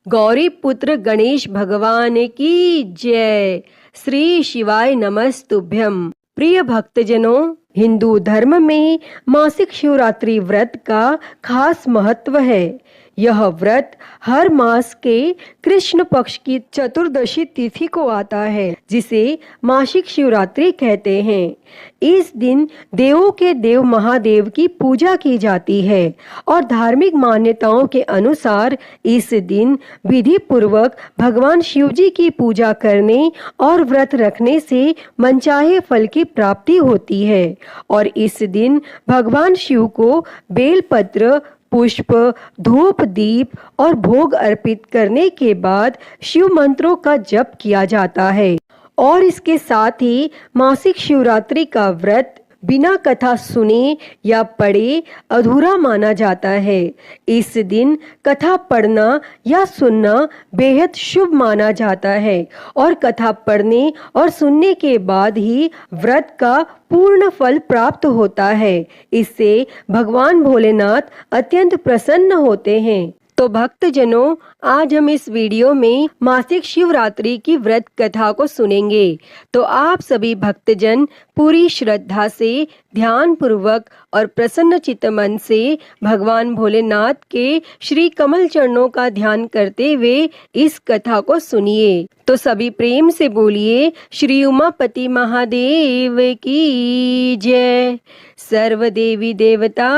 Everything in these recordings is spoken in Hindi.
गौरी पुत्र गणेश भगवान की जय। श्री शिवाय नमस्तुभ्यम। प्रिय भक्तजनों, हिंदू धर्म में मासिक शिवरात्रि व्रत का खास महत्व है। यह व्रत हर मास के कृष्ण पक्ष की चतुर्दशी तिथि को आता है, जिसे मासिक शिवरात्रि कहते हैं। इस दिन देवों के देव महादेव की पूजा की जाती है और धार्मिक मान्यताओं के अनुसार इस दिन विधि पूर्वक भगवान शिव जी की पूजा करने और व्रत रखने से मनचाहे फल की प्राप्ति होती है। और इस दिन भगवान शिव को बेलपत्र, पुष्प, धूप, दीप और भोग अर्पित करने के बाद शिव मंत्रों का जप किया जाता है। और इसके साथ ही मासिक शिवरात्रि का व्रत बिना कथा सुने या पढ़े अधूरा माना जाता है। इस दिन कथा पढ़ना या सुनना बेहद शुभ माना जाता है और कथा पढ़ने और सुनने के बाद ही व्रत का पूर्ण फल प्राप्त होता है। इससे भगवान भोलेनाथ अत्यंत प्रसन्न होते हैं। तो भक्तजनों, आज हम इस वीडियो में मासिक शिवरात्रि की व्रत कथा को सुनेंगे। तो आप सभी भक्तजन पूरी श्रद्धा से, ध्यान पूर्वक और प्रसन्न चित्त मन से भगवान भोलेनाथ के श्री कमल चरणों का ध्यान करते हुए इस कथा को सुनिए। तो सभी प्रेम से बोलिए, श्री उमापति महादेव की जय, सर्व देवी देवता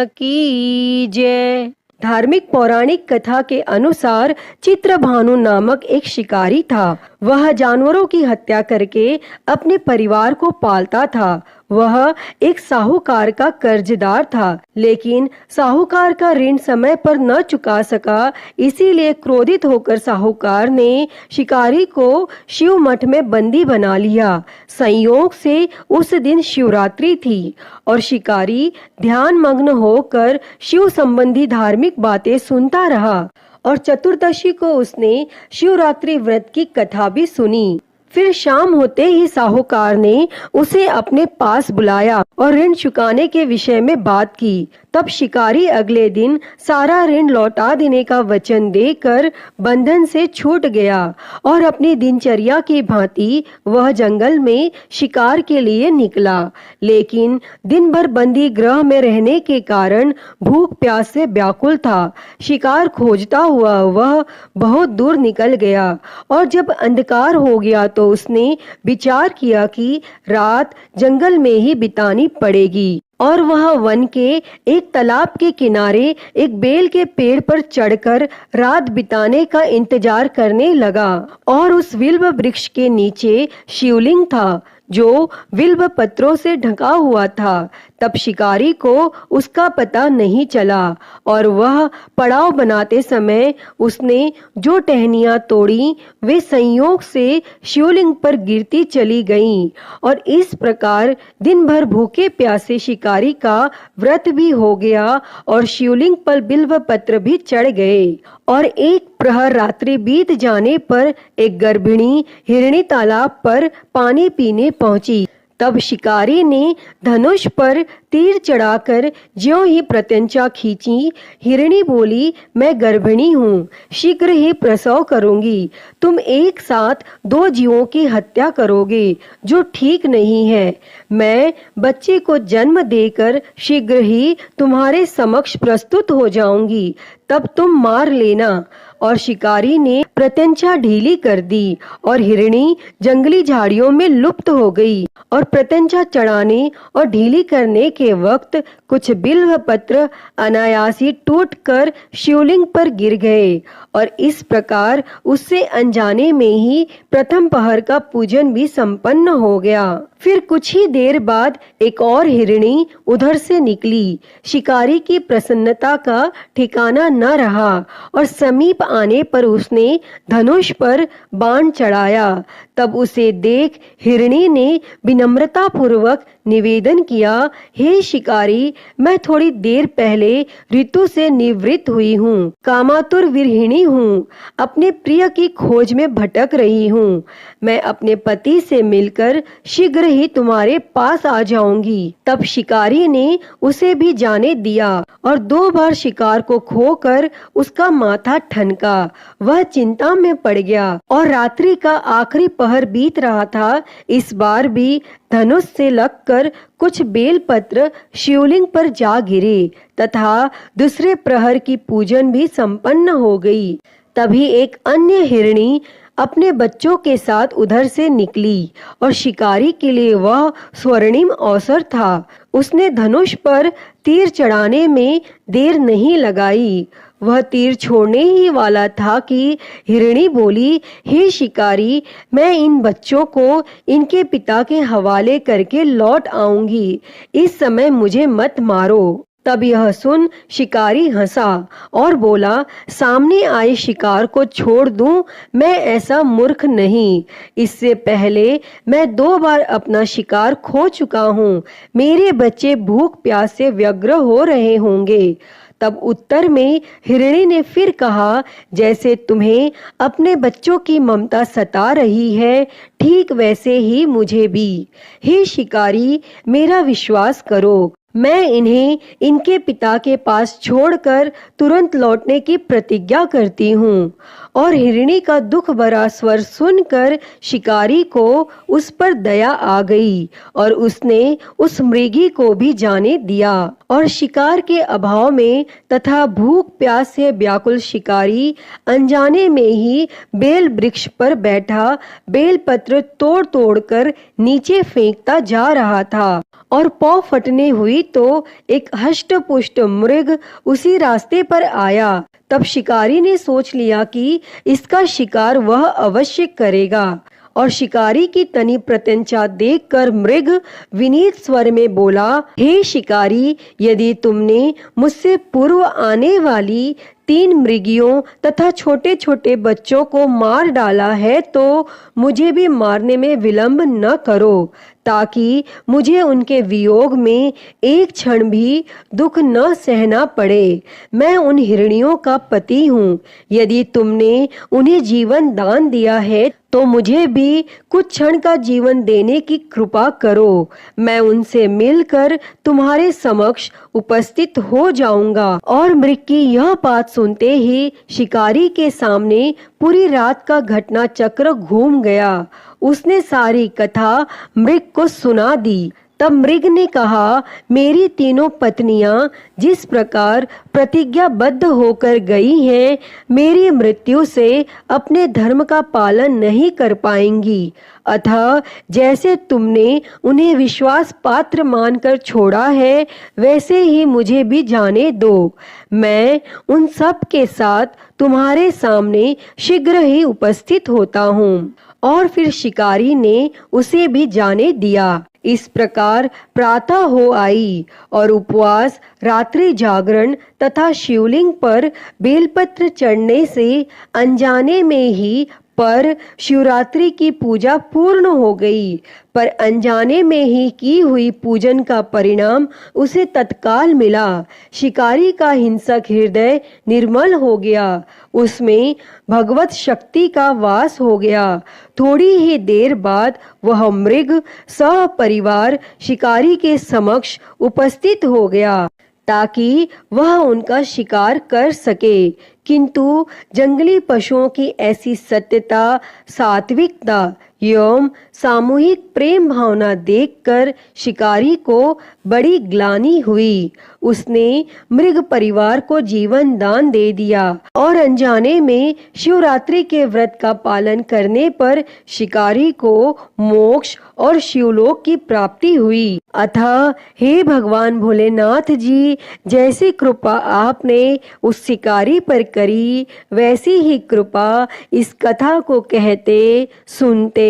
की जय। धार्मिक पौराणिक कथा के अनुसार चित्रभानु नामक एक शिकारी था। वह जानवरों की हत्या करके अपने परिवार को पालता था। वह एक साहूकार का कर्जदार था, लेकिन साहूकार का ऋण समय पर न चुका सका। इसीलिए क्रोधित होकर साहूकार ने शिकारी को शिव मठ में बंदी बना लिया। संयोग से उस दिन शिवरात्रि थी और शिकारी ध्यान मग्न होकर शिव संबंधी धार्मिक बातें सुनता रहा और चतुर्दशी को उसने शिवरात्रि व्रत की कथा भी सुनी। फिर शाम होते ही साहूकार ने उसे अपने पास बुलाया और ऋण चुकाने के विषय में बात की। तब शिकारी अगले दिन सारा ऋण लौटा देने का वचन देकर बंधन से छूट गया और अपनी दिनचर्या की भांति वह जंगल में शिकार के लिए निकला। लेकिन दिन भर बंदी गृह में रहने के कारण भूख प्यास से व्याकुल था। शिकार खोजता हुआ वह बहुत दूर निकल गया और जब अंधकार हो गया तो उसने विचार किया कि रात जंगल में ही बितानी पड़ेगी और वह वन के एक तालाब के किनारे एक बेल के पेड़ पर चढ़कर रात बिताने का इंतजार करने लगा। और उस बिल्व वृक्ष के नीचे शिवलिंग था जो बिल्व पत्रों से ढका हुआ था। तब शिकारी को उसका पता नहीं चला और वह पड़ाव बनाते समय उसने जो टहनियां तोड़ी वे संयोग से शिवलिंग पर गिरती चली गईं और इस प्रकार दिन भर भूखे प्यासे शिकारी का व्रत भी हो गया और शिवलिंग पर बिल्व पत्र भी चढ़ गए। और एक प्रहर रात्रि बीत जाने पर एक गर्भिणी हिरणी तालाब पर पानी पीने पहुंची। तब शिकारी ने धनुष पर तीर चढ़ाकर ज्यों ही प्रत्यंचा खींची। हिरणी बोली, मैं गर्भिणी हूँ, शीघ्र ही प्रसव करूंगी। तुम एक साथ दो जीवों की हत्या करोगे, जो ठीक नहीं है। मैं बच्चे को जन्म देकर शीघ्र ही तुम्हारे समक्ष प्रस्तुत हो जाऊंगी, तब तुम मार लेना। और शिकारी ने प्रत्यंचा ढीली कर दी और हिरणी जंगली झाड़ियों में लुप्त हो गई। और प्रत्यंचा चढ़ाने और ढीली करने के वक्त कुछ बिल्व पत्र अनायासी टूटकर शिवलिंग पर गिर गए और इस प्रकार उससे अनजाने में ही प्रथम पहर का पूजन भी संपन्न हो गया। फिर कुछ ही देर बाद एक और हिरणी उधर से निकली। शिकारी की प्रसन्नता का ठिकाना न रहा और समीप आने पर उसने धनुष पर बाण चढ़ाया। तब उसे देख हिरणी ने विनम्रता पूर्वक निवेदन किया, हे शिकारी, मैं थोड़ी देर पहले ऋतु से निवृत्त हुई हूँ, कामातुर विरहिणी हूँ, अपने प्रिय की खोज में भटक रही हूँ। मैं अपने पति से मिलकर शीघ्र ही तुम्हारे पास आ जाऊंगी। तब शिकारी ने उसे भी जाने दिया और 2 बार शिकार को खोकर उसका माथा ठनका। वह चिंता में पड़ गया और रात्रि का आखिरी पहर बीत रहा था। इस बार भी धनुष से लगकर कुछ बेलपत्र शिवलिंग पर जा गिरे तथा दूसरे प्रहर की पूजन भी संपन्न हो गई। तभी एक अन्य हिरणी अपने बच्चों के साथ उधर से निकली और शिकारी के लिए वह स्वर्णिम अवसर था। उसने धनुष पर तीर चढ़ाने में देर नहीं लगाई। वह तीर छोड़ने ही वाला था कि हिरणी बोली, हे शिकारी, मैं इन बच्चों को इनके पिता के हवाले करके लौट आऊंगी। इस समय मुझे मत मारो। तब यह सुन शिकारी हंसा और बोला, सामने आए शिकार को छोड़ दूं? मैं ऐसा मूर्ख नहीं। इससे पहले मैं 2 बार अपना शिकार खो चुका हूँ। मेरे बच्चे भूख प्यास से व्यग्र हो रहे होंगे। तब उत्तर में हिरणी ने फिर कहा, जैसे तुम्हें अपने बच्चों की ममता सता रही है, ठीक वैसे ही मुझे भी। हे शिकारी, मेरा विश्वास करो, मैं इन्हें इनके पिता के पास छोड़कर तुरंत लौटने की प्रतिज्ञा करती हूँ। और हिरणी का दुख भरा स्वर सुनकर शिकारी को उस पर दया आ गई और उसने उस मृगी को भी जाने दिया। और शिकार के अभाव में तथा भूख प्यास से व्याकुल शिकारी अनजाने में ही बेल वृक्ष पर बैठा बेलपत्र तोड़ तोड़ कर नीचे फेंकता जा रहा था। और पौ फटने हुई तो एक हष्ट पुष्ट मृग उसी रास्ते पर आया। तब शिकारी ने सोच लिया कि इसका शिकार वह अवश्य करेगा। और शिकारी की तनी प्रत्यंचा देखकर मृग विनीत स्वर में बोला, हे शिकारी, यदि तुमने मुझसे पूर्व आने वाली 3 मृगियों तथा छोटे छोटे बच्चों को मार डाला है तो मुझे भी मारने में विलंब न करो, ताकि मुझे उनके वियोग में एक क्षण भी दुख न सहना पड़े। मैं उन हिरणियों का पति हूँ। यदि तुमने उन्हें जीवन दान दिया है तो मुझे भी कुछ क्षण का जीवन देने की कृपा करो। मैं उनसे मिलकर तुम्हारे समक्ष उपस्थित हो जाऊंगा। और मृग की यह बात सुनते ही शिकारी के सामने पूरी रात का घटना चक्र घूम गया। उसने सारी कथा मृग को सुना दी। तब मृग ने कहा, मेरी 3 पत्नियां जिस प्रकार प्रतिज्ञाबद्ध होकर गई हैं, मेरी मृत्यु से अपने धर्म का पालन नहीं कर पाएंगी। अतः जैसे तुमने उन्हें विश्वास पात्र मानकर छोड़ा है, वैसे ही मुझे भी जाने दो। मैं उन सब के साथ तुम्हारे सामने शीघ्र ही उपस्थित होता हूँ। और फिर शिकारी ने उसे भी जाने दिया। इस प्रकार प्रातः हो आई और उपवास, रात्रि जागरण तथा शिवलिंग पर बेलपत्र चढ़ने से अनजाने में ही पर शिवरात्रि की पूजा पूर्ण हो गई। पर अनजाने में ही की हुई पूजन का परिणाम उसे तत्काल मिला। शिकारी का हिंसक हृदय निर्मल हो गया, उसमें भगवत शक्ति का वास हो गया। थोड़ी ही देर बाद वह मृग सपरिवार शिकारी के समक्ष उपस्थित हो गया ताकि वह उनका शिकार कर सके। किंतु जंगली पशुओं की ऐसी सत्यता, सात्विकता एवं सामूहिक प्रेम भावना देखकर शिकारी को बड़ी ग्लानि हुई। उसने मृग परिवार को जीवन दान दे दिया और अनजाने में शिवरात्रि के व्रत का पालन करने पर शिकारी को मोक्ष और शिवलोक की प्राप्ति हुई। अतः हे भगवान भोलेनाथ जी, जैसी कृपा आपने उस शिकारी पर करी, वैसी ही कृपा इस कथा को कहते, सुनते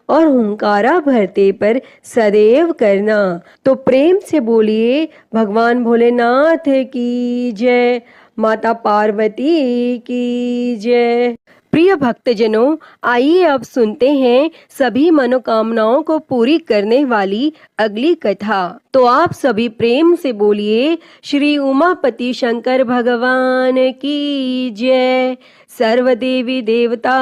और हुंकारा भरते पर सदैव करना। तो प्रेम से बोलिए भगवान भोलेनाथ की जय, माता पार्वती की जय। प्रिय भक्तजनों, आइए अब सुनते हैं सभी मनोकामनाओं को पूरी करने वाली अगली कथा। तो आप सभी प्रेम से बोलिए, श्री उमापति शंकर भगवान की जय, सर्वदेवी देवता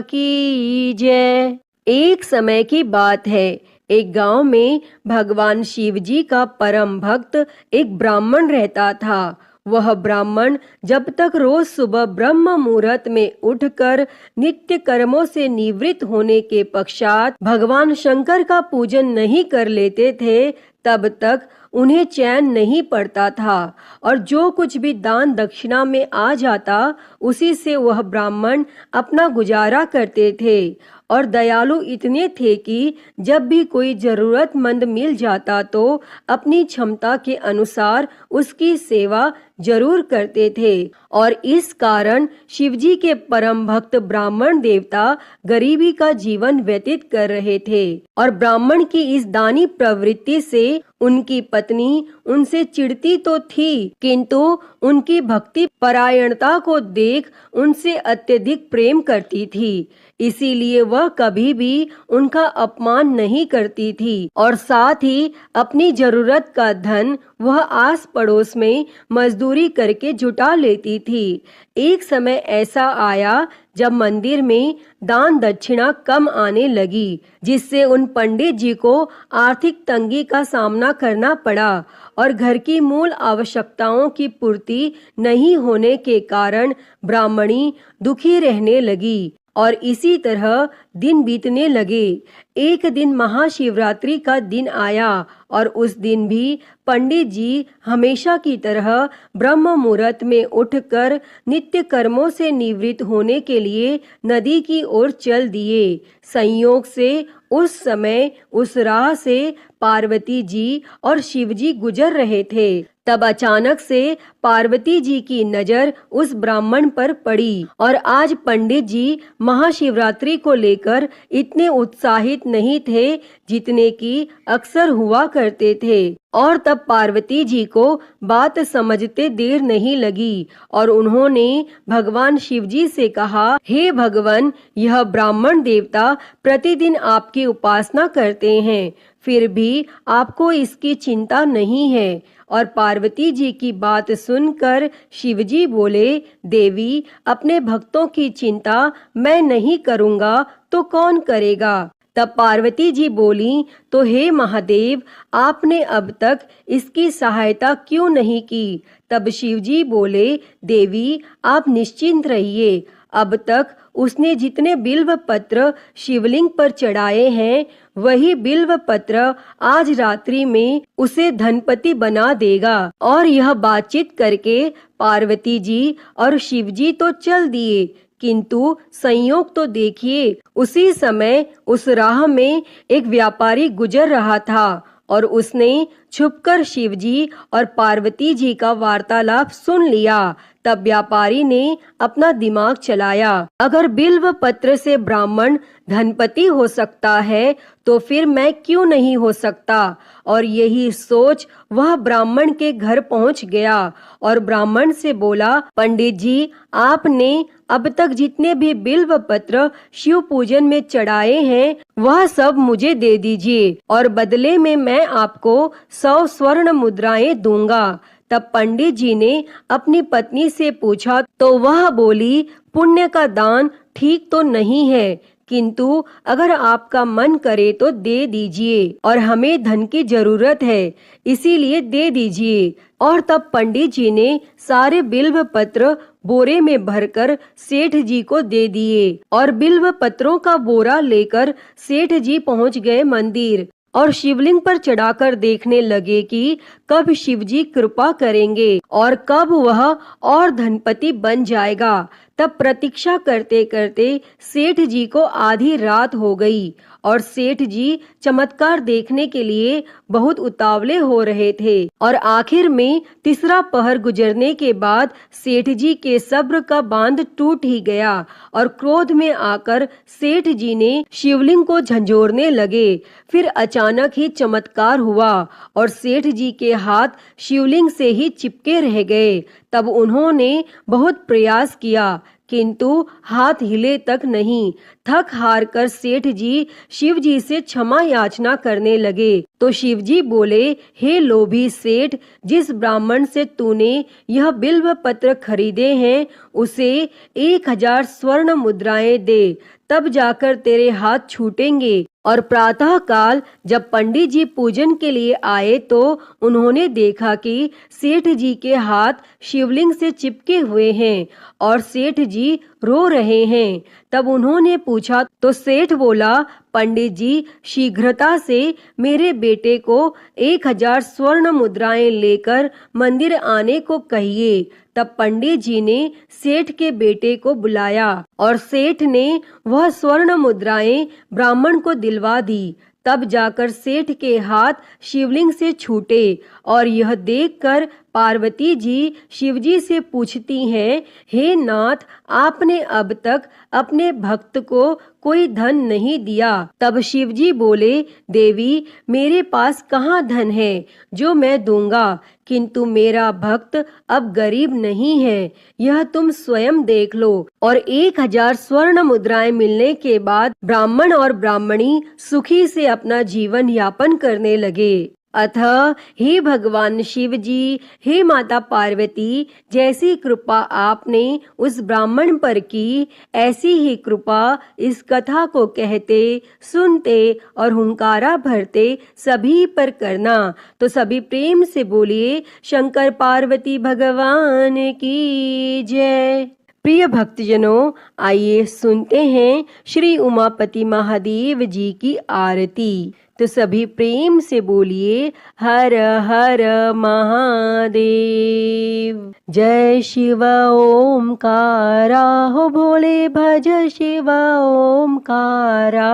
की जय। एक समय की बात है, एक गांव में भगवान शिव जी का परम भक्त एक ब्राह्मण रहता था। वह ब्राह्मण जब तक रोज सुबह ब्रह्म मुहूर्त में उठकर नित्य कर्मों से निवृत्त होने के पश्चात भगवान शंकर का पूजन नहीं कर लेते थे, तब तक उन्हें चैन नहीं पड़ता था और जो कुछ भी दान दक्षिणा में आ जाता उसी से वह ब्राह्मण अपना गुजारा करते थे। और दयालु इतने थे कि जब भी कोई जरूरतमंद मिल जाता तो अपनी क्षमता के अनुसार उसकी सेवा जरूर करते थे। और इस कारण शिवजी के परम भक्त ब्राह्मण देवता गरीबी का जीवन व्यतीत कर रहे थे। और ब्राह्मण की इस दानी प्रवृत्ति से उनकी पत्नी उनसे चिढ़ती तो थी, किंतु उनकी भक्ति परायणता को देख उनसे अत्यधिक प्रेम करती थी। इसीलिए वह कभी भी उनका अपमान नहीं करती थी और साथ ही अपनी जरूरत का धन वह आस पड़ोस में मजदूरी करके जुटा लेती थी। एक समय ऐसा आया जब मंदिर में दान दक्षिणा कम आने लगी, जिससे उन पंडित जी को आर्थिक तंगी का सामना करना पड़ा और घर की मूल आवश्यकताओं की पूर्ति नहीं होने के कारण ब्राह्मणी दुखी रहने लगी। और इसी तरह दिन बीतने लगे। एक दिन महाशिवरात्रि का दिन आया और उस दिन भी पंडित जी हमेशा की तरह ब्रह्म मुहूर्त में उठकर नित्य कर्मों से निवृत्त होने के लिए नदी की ओर चल दिए। संयोग से उस समय उस राह से पार्वती जी और शिव जी गुजर रहे थे। तब अचानक से पार्वती जी की नजर उस ब्राह्मण पर पड़ी और आज पंडित जी महाशिवरात्रि को लेकर इतने उत्साहित नहीं थे जितने कि अक्सर हुआ करते थे। और तब पार्वती जी को बात समझते देर नहीं लगी और उन्होंने भगवान शिव जी से कहा, हे भगवान, यह ब्राह्मण देवता प्रतिदिन आपकी उपासना करते हैं, फिर भी आपको इसकी चिंता नहीं है। और पार्वती जी की बात सुनकर शिवजी बोले, देवी, अपने भक्तों की चिंता मैं नहीं करूँगा तो कौन करेगा। तब पार्वती जी बोली, तो हे महादेव, आपने अब तक इसकी सहायता क्यों नहीं की। तब शिवजी बोले, देवी, आप निश्चिंत रहिए, अब तक उसने जितने बिल्व पत्र शिवलिंग पर चढ़ाए हैं वही बिल्व पत्र आज रात्रि में उसे धनपति बना देगा। और यह बातचीत करके पार्वती जी और शिवजी तो चल दिए, किंतु संयोग तो देखिए, उसी समय उस राह में एक व्यापारी गुजर रहा था और उसने छुपकर शिवजी और पार्वती जी का वार्तालाप सुन लिया। तब व्यापारी ने अपना दिमाग चलाया, अगर बिल्व पत्र से ब्राह्मण धनपति हो सकता है तो फिर मैं क्यों नहीं हो सकता। और यही सोच वह ब्राह्मण के घर पहुंच गया और ब्राह्मण से बोला, पंडित जी, आपने अब तक जितने भी बिल्व पत्र शिव पूजन में चढ़ाए हैं वह सब मुझे दे दीजिए और बदले में मैं आपको 100 स्वर्ण मुद्राएं दूंगा। तब पंडित जी ने अपनी पत्नी से पूछा तो वह बोली, पुण्य का दान ठीक तो नहीं है, किंतु अगर आपका मन करे तो दे दीजिए और हमें धन की जरूरत है, इसीलिए दे दीजिए। और तब पंडित जी ने सारे बिल्व पत्र बोरे में भरकर सेठ जी को दे दिए और बिल्व पत्रों का बोरा लेकर सेठ जी पहुंच गए मंदिर और शिवलिंग पर चढ़ाकर देखने लगे कि कब शिवजी कृपा करेंगे और कब वह और धनपति बन जाएगा। तब प्रतीक्षा करते करते सेठ जी को आधी रात हो गई और सेठ जी चमत्कार देखने के लिए बहुत उतावले हो रहे थे और आखिर में तीसरा पहर गुजरने के बाद सेठ जी के सब्र का बांध टूट ही गया और क्रोध में आकर सेठ जी ने शिवलिंग को झंझोरने लगे। फिर अचानक ही चमत्कार हुआ और सेठ जी के हाथ शिवलिंग से ही चिपके रह गए। तब उन्होंने बहुत प्रयास किया किंतु हाथ हिले तक नहीं। थक हार कर सेठ जी शिव जी से क्षमा याचना करने लगे तो शिव जी बोले, हे लोभी सेठ, जिस ब्राह्मण से तूने यह बिल्व पत्र खरीदे हैं उसे 1000 स्वर्ण मुद्राएं दे, तब जाकर तेरे हाथ छूटेंगे। और प्रातः काल जब पंडित जी पूजन के लिए आए तो उन्होंने देखा कि सेठ जी के हाथ शिवलिंग से चिपके हुए हैं और सेठ जी रो रहे हैं। तब उन्होंने पूछा तो सेठ बोला, पंडित जी, शीघ्रता से मेरे बेटे को 1000 स्वर्ण मुद्राएं लेकर मंदिर आने को कहिए। तब पंडित जी ने सेठ के बेटे को बुलाया और सेठ ने वह स्वर्ण मुद्राएं ब्राह्मण को दिलवा दी। तब जाकर सेठ के हाथ शिवलिंग से छूटे और यह देखकर पार्वती जी शिवजी से पूछती हैं, हे नाथ, आपने अब तक अपने भक्त को कोई धन नहीं दिया। तब शिवजी बोले, देवी, मेरे पास कहाँ धन है जो मैं दूंगा, किंतु मेरा भक्त अब गरीब नहीं है, यह तुम स्वयं देख लो। और 1000 स्वर्ण मुद्राएं मिलने के बाद ब्राह्मण और ब्राह्मणी सुखी से अपना जीवन यापन करने लगे। अतः हे भगवान शिव जी, हे माता पार्वती, जैसी कृपा आपने उस ब्राह्मण पर की, ऐसी ही कृपा इस कथा को कहते, सुनते और हुंकारा भरते सभी पर करना। तो सभी प्रेम से बोलिए, शंकर पार्वती भगवान की जय। प्रिय भक्तजनों, आइए सुनते हैं श्री उमापति महादेव जी की आरती। तो सभी प्रेम से बोलिए, हर हर महादेव। जय शिव ओमकारा, हो भोले भज शिव ओमकारा।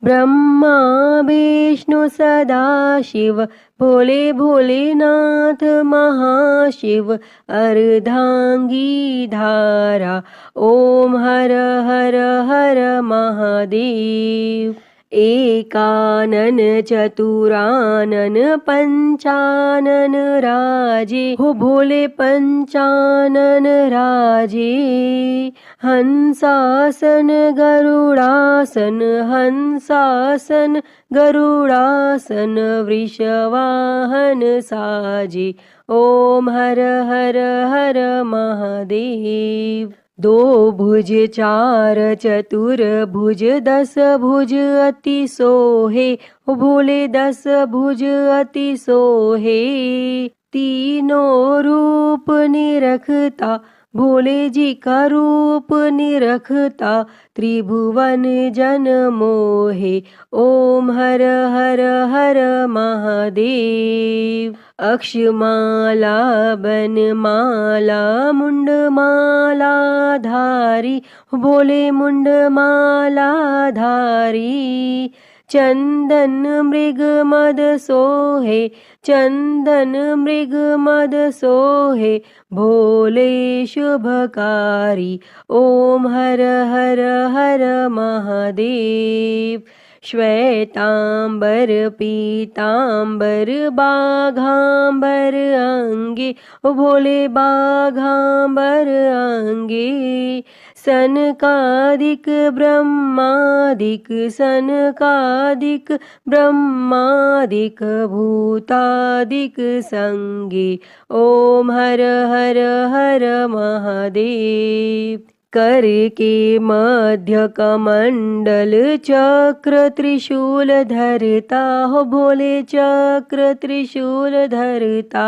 ब्रह्मा विष्णु सदा शिव, भोले भोलेनाथ महाशिव। अर्धांगी धारा, ओम हर हर हर महादेव। एकानन चतुरानन पंचानन राजे, हो भोले पंचानन राजे। हंसासन गरुड़ासन, हंसासन गरुड़ासन। वृषवाहन साजे, ओम हर हर हर महादेव। दो भुज चार चतुर भुज, 10 भुज अति सोहे, हो भोले 10 भुज अति सोहे। तीनों रूप निरखता, भोले जी का रूप निरखता। त्रिभुवन जन मोहे, ओम हर हर हर महादेव। अक्षमाला बनमाला मुंडमाला धारी, भोले मुंडमाला धारी। चंदन मृग मद सोहे, चंदन मृग मद सोहे। भोले शुभकारी, ओम हर हर हर महादेव। श्वेतांबर पीतांबर बाघांबर अंगे, ओ भोले बाघांबर अंगे। सनकादिक ब्रह्मादिक, सनकादिक ब्रह्मादिक। भूतादिक संगे, ओम हर हर हर महादेव। कर के मध्य कमंडल चक्र त्रिशूल धरता, हो भोले चक्र त्रिशूल धरता।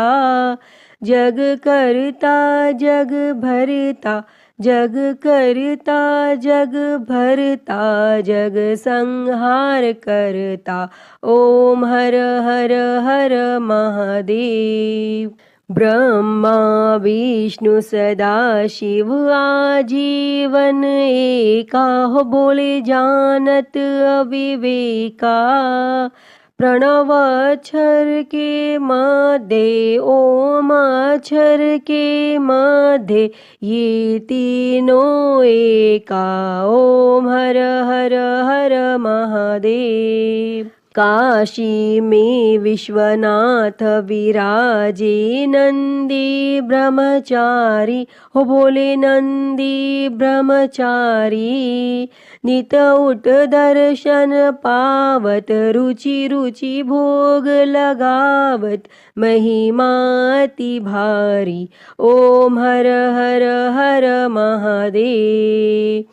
जग करता जग भरता, जग करता जग भरता। जग संहार करता, ओम हर हर हर महादेव। ब्रह्मा विष्णु सदा शिव आजीवन एका, हो बोले जानत अविवेका। प्रणव अक्षर के मध्य, ओम अक्षर के मध्य। ये तीनों एका, ओम हर हर हर महादेव। काशी में विश्वनाथ विराजे नंदी ब्रह्मचारी, हो बोले नंदी ब्रह्मचारी। नित उठ दर्शन पावत, रुचि रुचि भोग लगावत, महिमा अति भारी। ओम हर हर हर महादेव।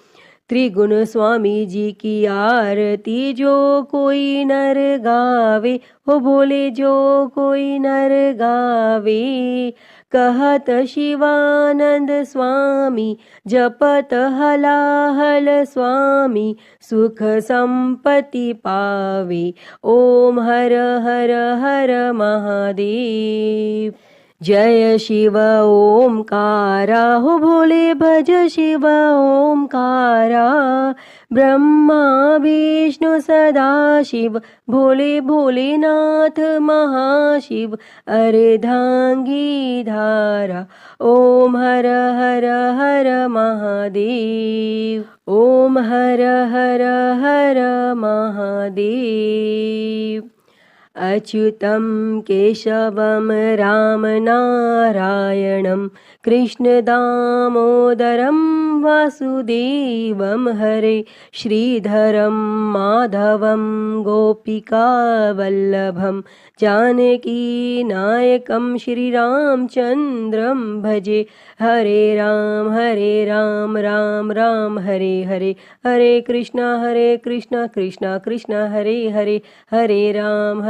त्रिगुण स्वामी जी की आरती जो कोई नर गावे, हो बोले जो कोई नर गावे। कहत शिवानंद स्वामी, जपत हलाहल स्वामी, सुख संपत्ति पावे। ओम हर हर हर महादेव। जय शिव ओमकारा, हो भोले भज शिव ओमकारा। ब्रह्मा विष्णु सदा शिव, भोले भोलेनाथ महाशिव, अर्धांगी धारा। ओम हर हर हर महादेव। ओम हर हर हर महादेव। अच्युतं केशवं राम नारायणं, कृष्ण दामोदरं वासुदेवं, हरे श्रीधरं माधवं गोपिका वल्लभं, जानकी नायकं श्रीरामचन्द्रं भजे। हरे राम राम राम हरे हरे, हरे कृष्णा कृष्णा कृष्णा हरे हरे, हरे राम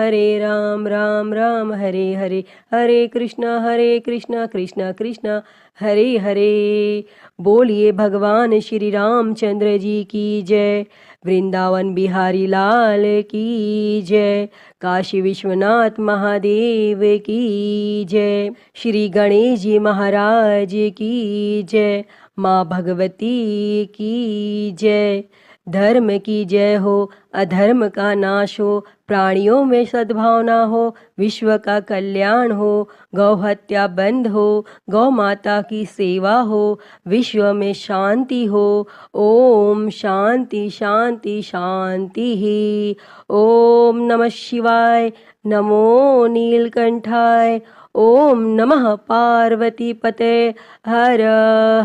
राम राम हरे हरे, हरे कृष्णा कृष्णा कृष्णा हरे हरे। बोलिए भगवान श्री रामचंद्र जी की जय। वृंदावन बिहारी लाल की जय। काशी विश्वनाथ महादेव की जय। श्री गणेश जी महाराज की जय। माँ भगवती की जय। धर्म की जय हो, अधर्म का नाश हो, प्राणियों में सद्भावना हो, विश्व का कल्याण हो, गौ हत्या बंद हो, गौ माता की सेवा हो, विश्व में शांति हो। ओम शांति शांति शांति ही। ओम नमः शिवाय, नमो नीलकंठाय, ओम नमः पार्वती पते, हर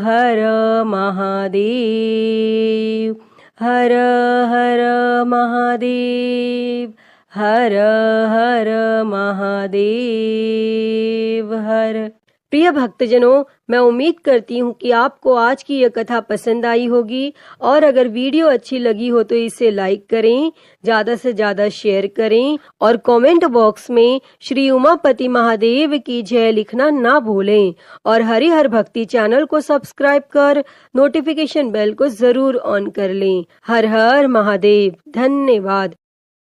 हर महादेव, हर हर महादेव, हर हर महादेव हर। प्रिय भक्तजनों, मैं उम्मीद करती हूँ कि आपको आज की यह कथा पसंद आई होगी, और अगर वीडियो अच्छी लगी हो तो इसे लाइक करें, ज्यादा से ज्यादा शेयर करें, और कमेंट बॉक्स में श्री उमापति महादेव की जय लिखना ना भूलें। और हरिहर भक्ति चैनल को सब्सक्राइब कर नोटिफिकेशन बेल को जरूर ऑन कर लें। हर हर महादेव। धन्यवाद।